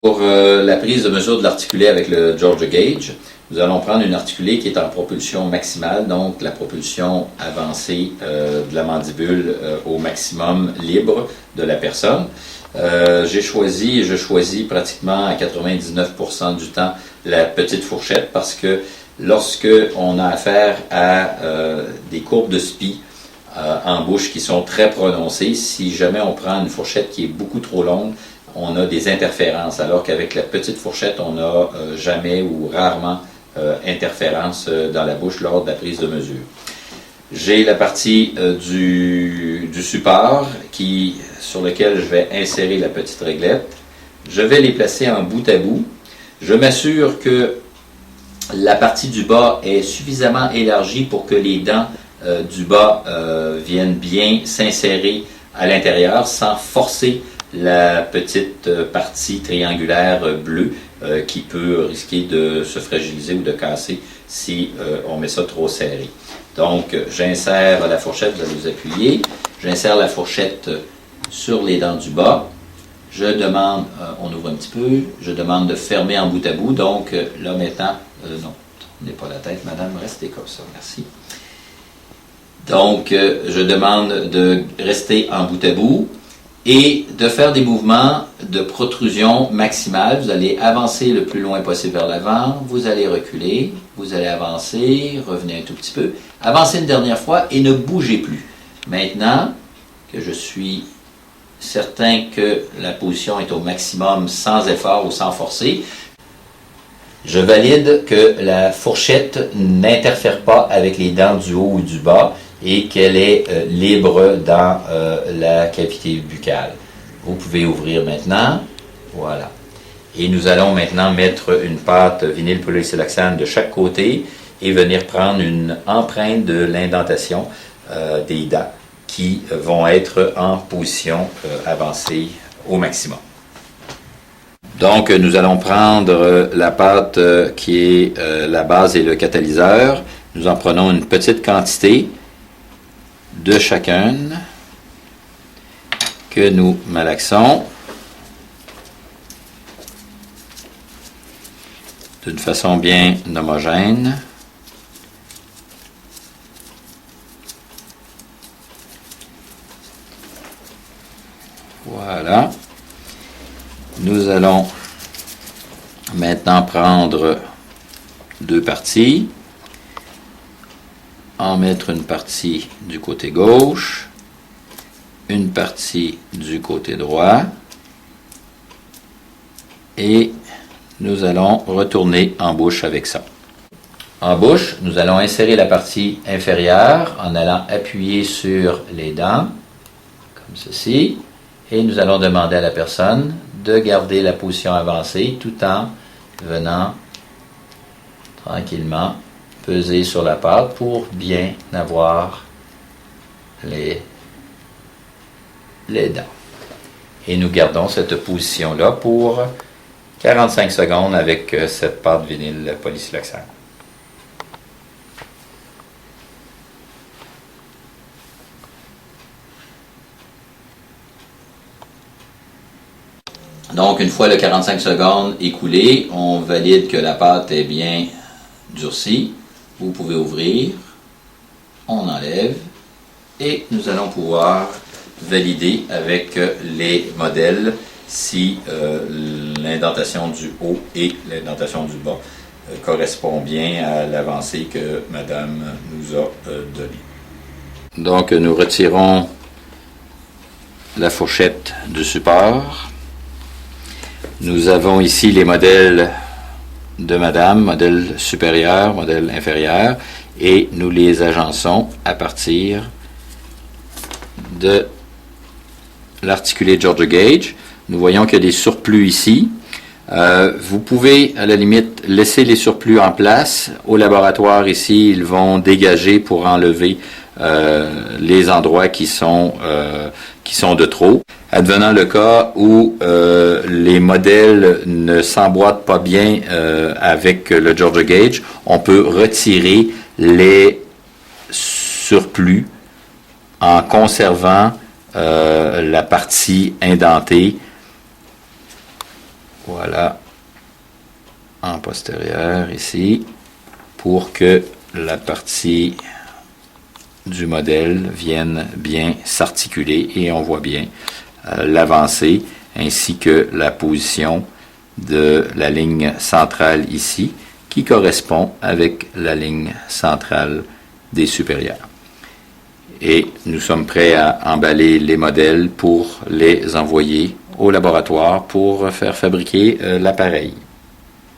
Pour la prise de mesure de l'articulé avec le Georgia Gauge, nous allons prendre une articulée qui est en propulsion maximale, donc la propulsion avancée de la mandibule au maximum libre de la personne. Je choisis pratiquement à 99% du temps la petite fourchette parce que lorsque on a affaire à des courbes de SPI en bouche qui sont très prononcées, si jamais on prend une fourchette qui est beaucoup trop longue, on a des interférences, alors qu'avec la petite fourchette, on n'a jamais ou rarement interférence dans la bouche lors de la prise de mesure. J'ai la partie du support sur lequel je vais insérer la petite réglette. Je vais les placer en bout à bout. Je m'assure que la partie du bas est suffisamment élargie pour que les dents du bas viennent bien s'insérer à l'intérieur sans forcer la petite partie triangulaire bleue qui peut risquer de se fragiliser ou de casser si on met ça trop serré. Donc, j'insère la fourchette, vous allez vous appuyer, j'insère la fourchette sur les dents du bas. Je demande, on ouvre un petit peu, je demande de fermer en bout à bout. Donc, là maintenant, non, tournez pas la tête, madame, restez comme ça, merci. Donc, je demande de rester en bout à bout et de faire des mouvements de protrusion maximale. Vous allez avancer le plus loin possible vers l'avant, vous allez reculer, vous allez avancer, revenez un tout petit peu, avancez une dernière fois et ne bougez plus. Maintenant que je suis certain que la position est au maximum sans effort ou sans forcer, je valide que la fourchette n'interfère pas avec les dents du haut ou du bas et qu'elle est libre dans la cavité buccale. Vous pouvez ouvrir maintenant. Voilà. Et nous allons maintenant mettre une pâte vinyle polysiloxane de chaque côté et venir prendre une empreinte de l'indentation des dents qui vont être en position avancée au maximum. Donc, nous allons prendre la pâte qui est la base et le catalyseur. Nous en prenons une petite quantité de chacune que nous malaxons d'une façon bien homogène. Voilà. Nous allons maintenant prendre deux parties, en mettre une partie du côté gauche, une partie du côté droit, et nous allons retourner en bouche avec ça. En bouche, nous allons insérer la partie inférieure en allant appuyer sur les dents, comme ceci, et nous allons demander à la personne de garder la position avancée tout en venant tranquillement peser sur la pâte pour bien avoir les dents. Et nous gardons cette position-là pour 45 secondes avec cette pâte vinyle polysiloxane. Donc, une fois le 45 secondes écoulé, on valide que la pâte est bien durcie. Vous pouvez ouvrir, on enlève et nous allons pouvoir valider avec les modèles si l'indentation du haut et l'indentation du bas correspond bien à l'avancée que madame nous a donnée. Donc, nous retirons la fourchette du support. Nous avons ici les modèles de madame, modèle supérieur, modèle inférieur, et nous les agençons à partir de l'articulé Georgia Gauge. Nous voyons qu'il y a des surplus ici. Vous pouvez, à la limite, laisser les surplus en place. Au laboratoire, ici, ils vont dégager pour enlever les endroits qui sont de trop. Advenant le cas où les modèles ne s'emboîtent pas bien avec le Georgia Gauge, on peut retirer les surplus en conservant la partie indentée Voilà, en postérieur ici, pour que la partie du modèle vienne bien s'articuler et on voit bien l'avancée ainsi que la position de la ligne centrale ici qui correspond avec la ligne centrale des supérieurs. Et nous sommes prêts à emballer les modèles pour les envoyer au laboratoire pour faire fabriquer l'appareil.